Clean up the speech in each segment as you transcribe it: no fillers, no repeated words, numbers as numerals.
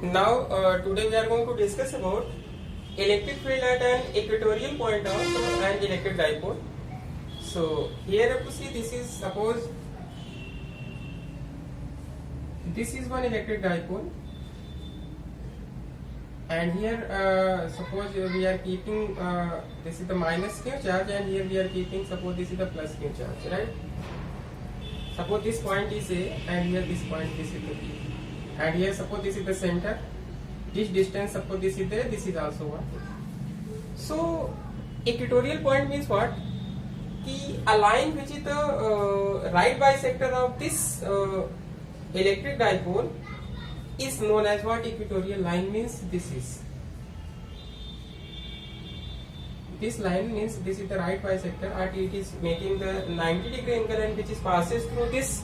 Now, today we are going to discuss about electric field at an equatorial point of an electric dipole. So, here you have to see this is suppose this is one electric dipole, and here suppose we are keeping this is the minus q charge, and here we are keeping suppose this is the plus q charge, right? Suppose this point is A, and here this point this is the B, and here suppose this is the center. This distance suppose this is there, this is also one. So equatorial point means what? Ki a line which is the right bisector of this electric dipole is known as what? Equatorial line means this line means this is the right bisector, and it is making the 90-degree angle, and which is passes through this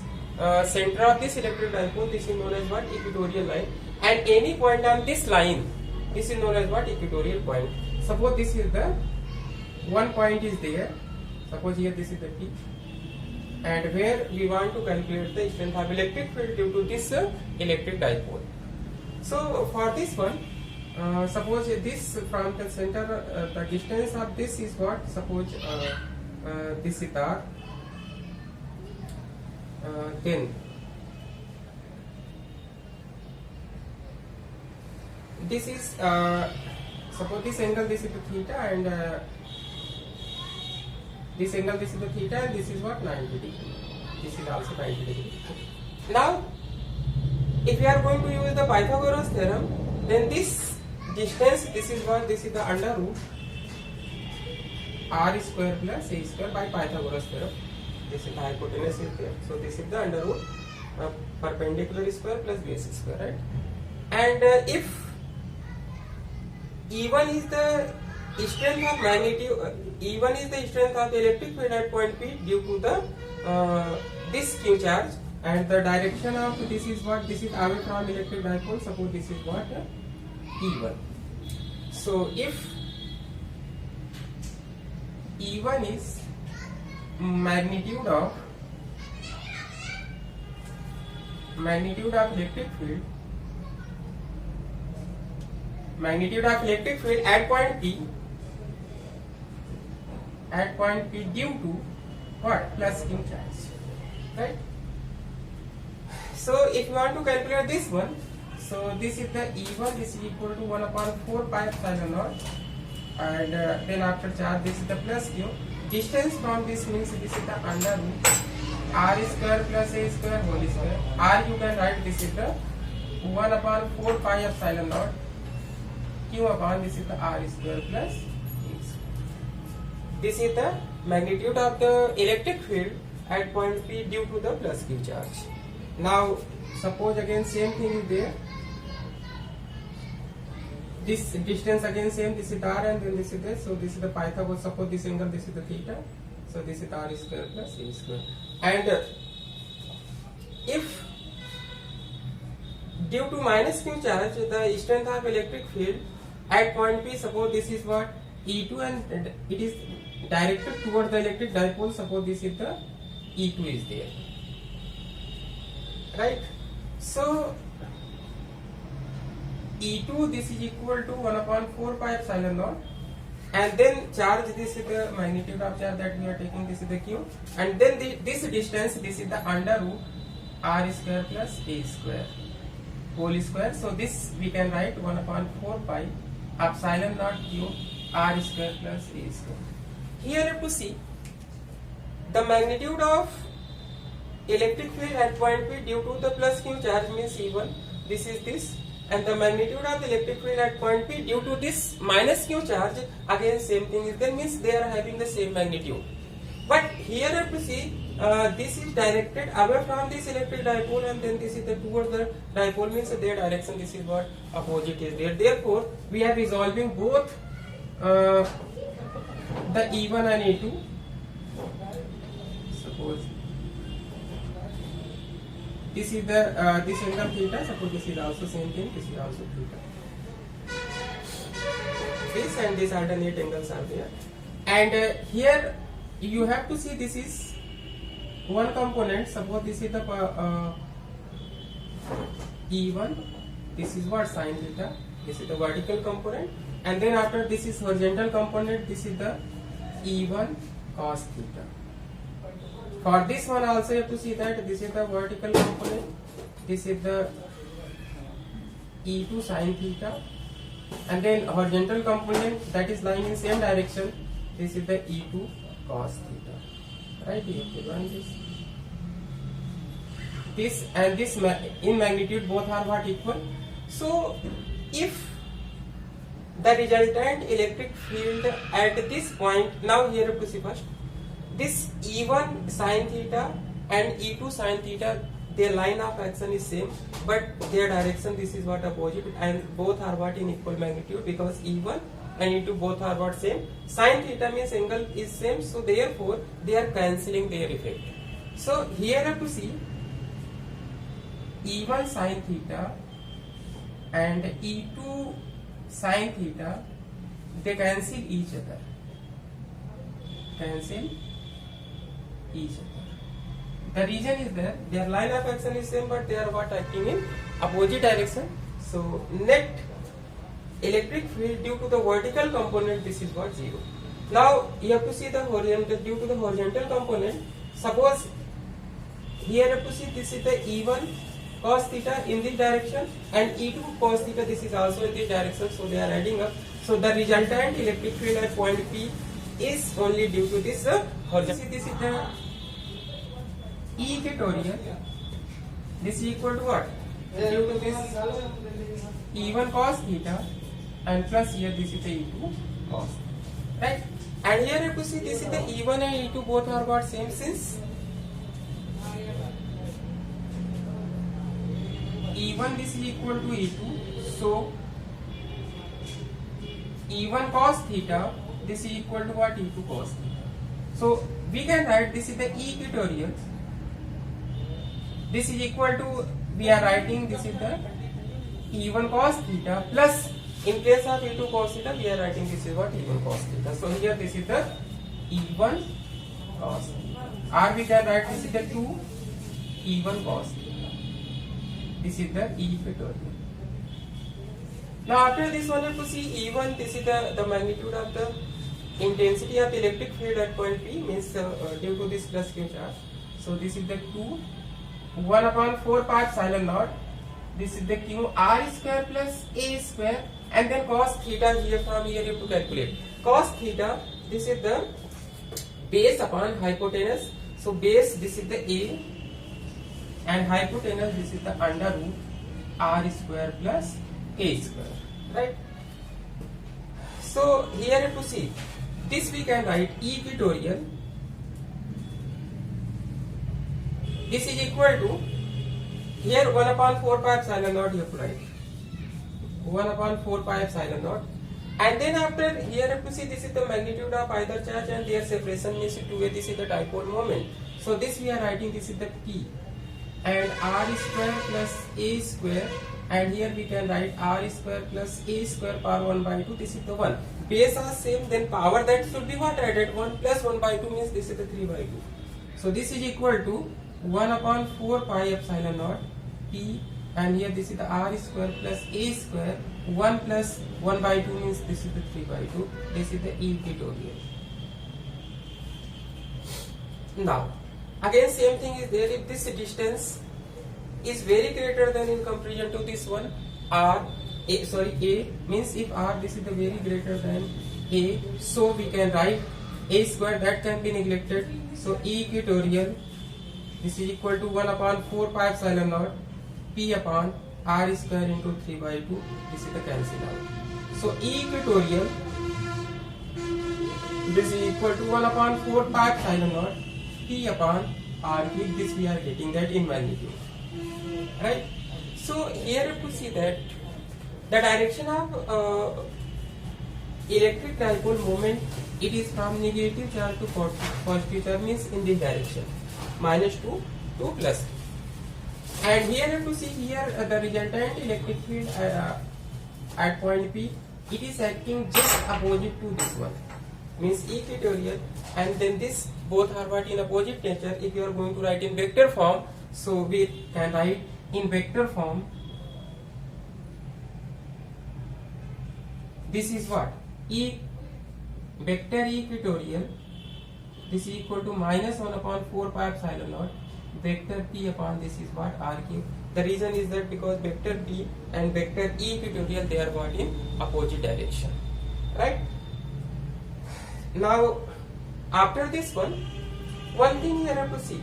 center of this electric dipole. This is known as what? Equatorial line. And any point on this line, this is known as what? Equatorial point. Suppose this is the one point is there. Suppose here this is the P, and where we want to calculate the strength of electric field due to this electric dipole. So for this one, suppose this from the center, the distance of this is what? Suppose this is R. Then this is suppose this angle, this is the theta, and this angle, this is the theta, and this is what? 90 degree. This is also 90 degree. Now, if we are going to use the Pythagoras theorem, then this distance, this is what? This is the under root r square plus a square by Pythagoras theorem. This is the hypotenuse is there, so this is the under root perpendicular square plus base square, right? And if E1 is the strength of magnitude, E1 is the strength of the electric field at point P due to the this q charge, and the direction of this is what? This is away from electric dipole. Suppose this is what? E1. So if E1 is magnitude of electric field, at point P due to what? Plus q charge, right? So if you want to calculate this one, so this is the E1, this is equal to 1 upon 4 pi epsilon naught, and then after charge this is the plus q. Distance from this means this is the under root r square plus a square whole square. R you can write this is the 1 upon 4 pi epsilon naught, q upon this is the r square plus a square. This is the magnitude of the electric field at point P due to the plus q charge. Now suppose again same thing is there. This distance again same, this is r, and then this is this. So this is the Pythagoras. Suppose this angle, this is the theta. So this is r square plus a square. And if due to minus q charge, the strength of electric field at point P, suppose this is what? E2, and it is directed towards the electric dipole. Suppose this is the E2 is there, right? So E2 this is equal to 1 upon 4 pi epsilon naught, and then charge, this is the magnitude of charge that we are taking, this is the q, and then this distance, this is the under root r square plus a square whole square. So this we can write 1 upon 4 pi epsilon naught q r square plus a square. Here you have to see the magnitude of electric field at point P due to the plus q charge means E1, this is this, and the magnitude of the electric field at point P due to this minus q charge, again same thing is there, means they are having the same magnitude. But here you have to see this is directed away from this electric dipole, and then this is the towards the dipole, means their direction, this is what? Opposite is there. Therefore we are resolving both the E1 and E2. Suppose this is the this angle theta. Suppose this is also same thing. This is also theta. This and this alternate angles are there. And here you have to see this is one component. Suppose this is the E1 this is what sine theta, this is the vertical component, and then after this is horizontal component, this is the E1 cos theta. For this one also you have to see that this is the vertical component, this is the E2 sin theta, and then horizontal component that is lying in same direction, this is the E2 cos theta. Right, you have to run this. This and this in magnitude both are what equal. So if the resultant electric field at this point, now here you have to see first, this E1 sin theta and E2 sin theta, their line of action is same, but their direction, this is what opposite, and both are what in equal magnitude, because E1 and E2 both are what same. Sin theta means angle is same, so therefore they are cancelling their effect. So here you have to see E1 sin theta and E2 sin theta, they cancel each other. Cancel each other. The reason is that their line of action is same, but they are what acting in opposite direction. So net electric field due to the vertical component, this is what 0. Now you have to see the horizontal, due to the horizontal component. Suppose here you have to see this is the E1 cos theta in this direction and E2 cos theta, this is also in this direction, so they are adding up. So the resultant electric field at point P is only due to this horizontal. This is the equatorial. This is equal to what? Due to this E1 cos theta and plus here this is the E2 cos, right? And here you have to see this is the E1 and E2 both are what same, since E1 this is equal to E2, so E1 cos theta this is equal to what? E2 cos theta. So we can write this is the equatorial. This is equal to, we are writing this is the E1 cos theta plus, in place of E2 cos theta we are writing this is what? E1 cos theta. So here this is the E1 cos theta, or we can write this is the 2 E1 cos theta. This is the equatorial. Now after this one you have to see E1, this is the magnitude of the intensity of the electric field at point P, means due to this plus Q charge. So this is the 2 1 upon 4 pi epsilon naught. This is the Q R square plus A square, and then cos theta, here from here you have to calculate. Cos theta, this is the base upon hypotenuse. So base, this is the A, and hypotenuse, this is the under root R square plus A square, right? So here you have to see this, we can write equatorial. This is equal to, here 1 upon 4 pi epsilon naught you have to write. 1 upon 4 pi epsilon naught. And then after, here you have to see this is the magnitude of either charge and their separation, means 2a, this is the dipole moment. So this we are writing, this is the P. And R square plus A square, and here we can write R square plus A square power 1 by 2, this is the 1. Base are same, then power that should be what added, 1 plus 1 by 2 means this is the 3 by 2. So this is equal to 1 upon 4 pi epsilon naught P, and here this is the R square plus A square, 1 plus 1 by 2 means this is the 3 by 2, this is the equatorial. Now again same thing is there, if this distance is very greater than in comparison to this one, A means if R this is the very greater than A, so we can write A square, that can be neglected. So equatorial, this is equal to 1 upon 4 pi epsilon naught P upon R square into 3 by 2, this is the cancel out. So equatorial, this is equal to 1 upon 4 pi epsilon naught P upon R cube, this we are getting that in magnitude, right? So here you have to see that the direction of electric dipole moment, it is from negative charge to positive charge, means in this direction, minus 2 to plus. And here you have to see here the resultant electric field at point P, it is acting just opposite to this one, means equatorial, and then this both are what in opposite nature. If you are going to write in vector form, so we can write in vector form this is what? E vector E equatorial, this is equal to minus 1 upon 4 pi epsilon naught vector P upon this is what? R cube. The reason is that because vector P and vector E equatorial, they are what? In opposite direction, right? Now after this one thing you have to see,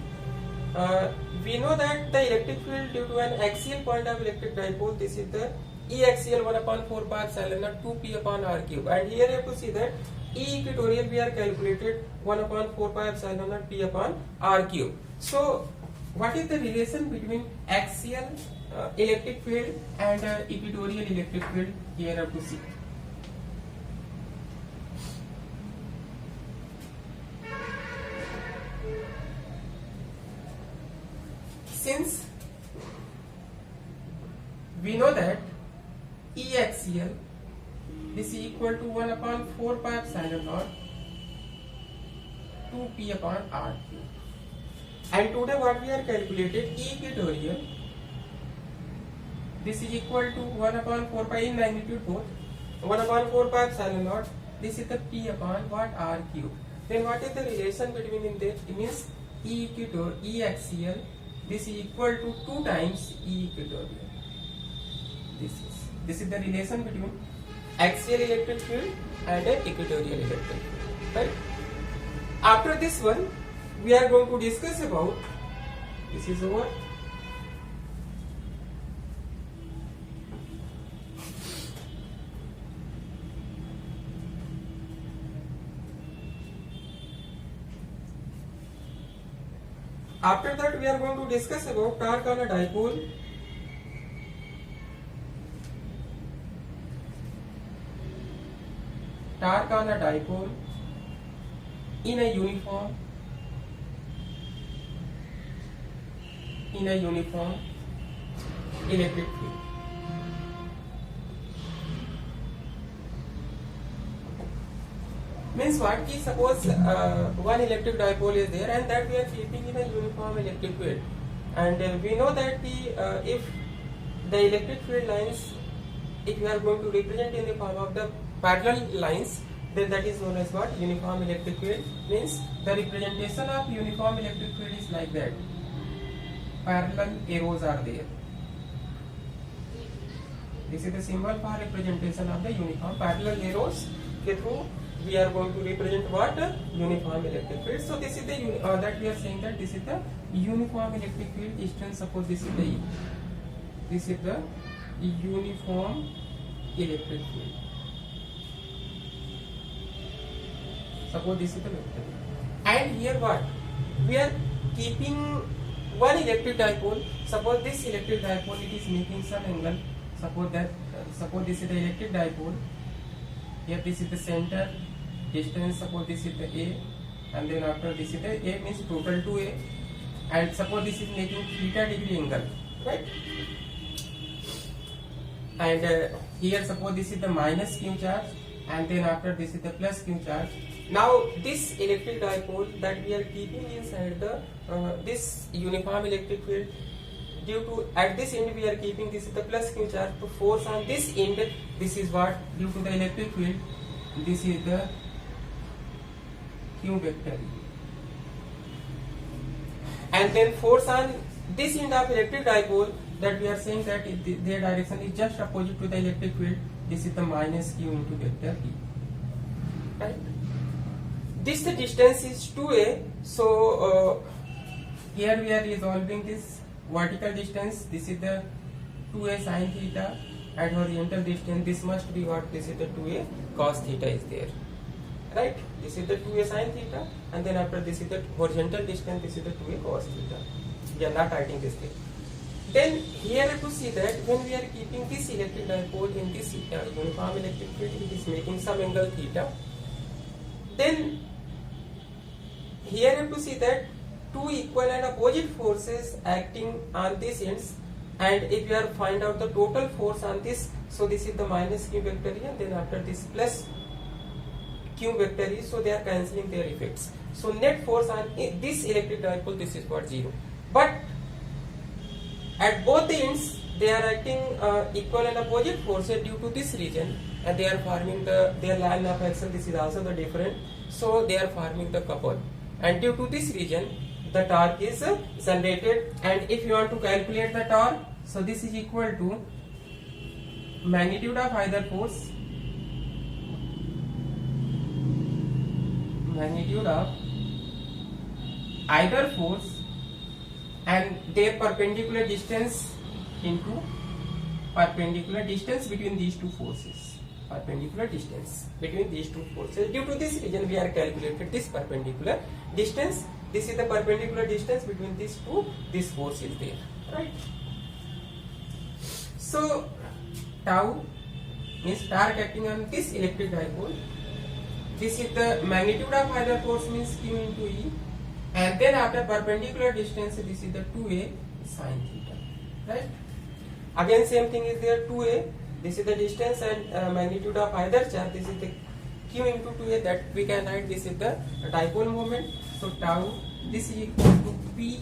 we know that the electric field due to an axial point of electric dipole, this is the E axial 1 upon 4 pi epsilon naught 2 P upon R cube, and here you have to see that E equatorial we are calculated 1 upon 4 pi epsilon naught P upon R cube. So what is the relation between axial electric field and equatorial electric field? Here you have to see. Since we know that E axial, this is equal to 1 upon 4 pi epsilon naught 2 P upon R cube. And today what we are calculated, E equatorial, this is equal to 1 upon 4 pi in magnitude both, 1 upon 4 pi epsilon naught, this is the P upon what? R cube. Then what is the relation between in that? It means E equatorial, E axial, this is equal to 2 times E equatorial. This is the relation between axial electric field and equatorial electric field, right? After this one, we are going to discuss about, this is over. After that, we are going to discuss about torque on a dipole. Torque on a dipole in a uniform electric field. Means what? Ki suppose one electric dipole is there and that we are keeping in a uniform electric field, and we know that if the electric field lines, if we are going to represent in the form of the parallel lines, then that is known as what? Uniform electric field. Means the representation of uniform electric field is like that. Parallel arrows are there. This is the symbol for representation of the uniform. Parallel arrows ke through we are going to represent what? Uniform electric field. So this is the that we are saying that this is the uniform electric field. Distance, suppose this is the E. This is the uniform electric field. Suppose this is the vector. And here what? We are keeping one electric dipole. Suppose this electric dipole, it is making some angle. Suppose that suppose this is the electric dipole. Here this is the center. Distance, suppose this is the A, and then after this is the A means total 2A, and suppose this is making theta degree angle, right? And here suppose this is the minus Q charge, and then after this is the plus Q charge. Now this electric dipole that we are keeping inside the this uniform electric field, due to at this end we are keeping this is the plus Q charge, to force on this end, this is what? Due to the electric field, this is the Q vector, and then force on this end of electric dipole, that we are saying that their direction is just opposite to the electric field. This is the minus Q into vector E, right? This the distance is 2A. So here we are resolving this vertical distance. This is the 2A sin theta, and horizontal distance, this must be what? This is the 2A cos theta is there, right? This is the 2A sin theta, and then after this is the horizontal distance, this is the 2A cos theta. We are not writing this thing. Then here to see that when we are keeping this electric dipole in this uniform electric field, it is making some angle theta. Then here you have to see that two equal and opposite forces acting on these ends, and if you are find out the total force on this, so this is the minus Q vector E, and then after this plus Q vector E, so they are cancelling their effects. So net force on this electric dipole, this is what? 0. But at both the ends they are acting equal and opposite forces due to this region, and they are forming their line of action. This is also the different, so they are forming the couple, and due to this region the torque is generated. And if you want to calculate the torque, so this is equal to magnitude of either force, and their perpendicular distance into perpendicular distance between these two forces. Perpendicular distance between these two forces. Due to this region, we are calculated this perpendicular distance. This is the perpendicular distance between these two. This force is there, right? So tau means torque acting on this electric dipole. This is the magnitude of either force, means Q into E, and then after perpendicular distance, this is the 2a sin theta, right? Again same thing is there, 2a, this is the distance and magnitude of either charge, this is the Q into 2a, that we can write this is the dipole moment. So tau, this is equal to Pe,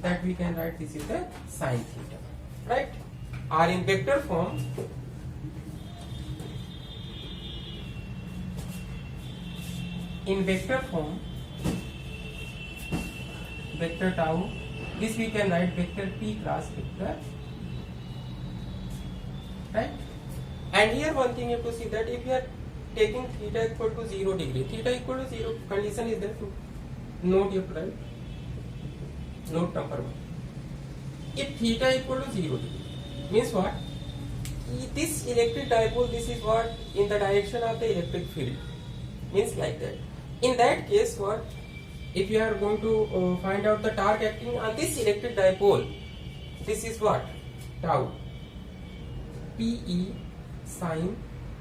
that we can write this is the sin theta, right? Or in vector form, vector tau, this we can write vector P cross vector, right? And here one thing you have to see, that if you are taking theta equal to 0 degree, theta equal to 0, condition is there to note your right? Note number 1. If theta equal to 0 degree, means what? This electric dipole, this is what in the direction of the electric field, means like that. In that case, what? If you are going to find out the torque acting on this electric dipole, this is what? Tau Pe sin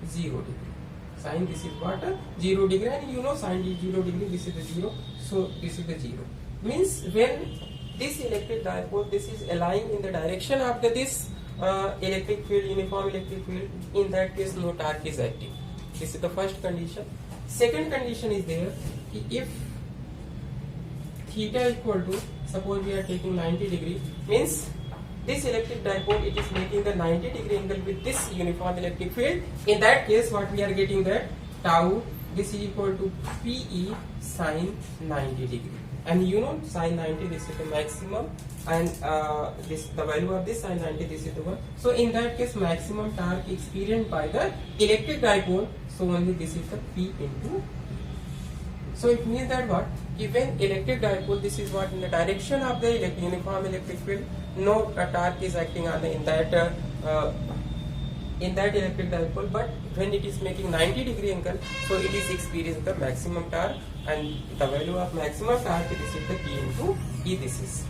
0 degree. Sin, this is what? 0 degree, and you know sin is 0 degree, this is the 0, so this is the 0. Means when this electric dipole, this is aligning in the direction of this electric field, uniform electric field, in that case no torque is acting. This is the first condition. Second condition is there, if theta equal to, suppose we are taking 90 degree, means this electric dipole, it is making the 90 degree angle with this uniform electric field. In that case, what we are getting, that tau, this is equal to Pe sin 90 degree. And you know sin 90, this is the maximum, and this the value of this sin 90, this is the one. So in that case, maximum torque experienced by the electric dipole, so only this is the P into. So it means that what? Given electric dipole, this is what in the direction of the uniform electric field, no torque is acting on in that electric dipole, but when it is making 90 degree angle, so it is experiencing the maximum torque, and the value of maximum torque, this is the P into E, this is.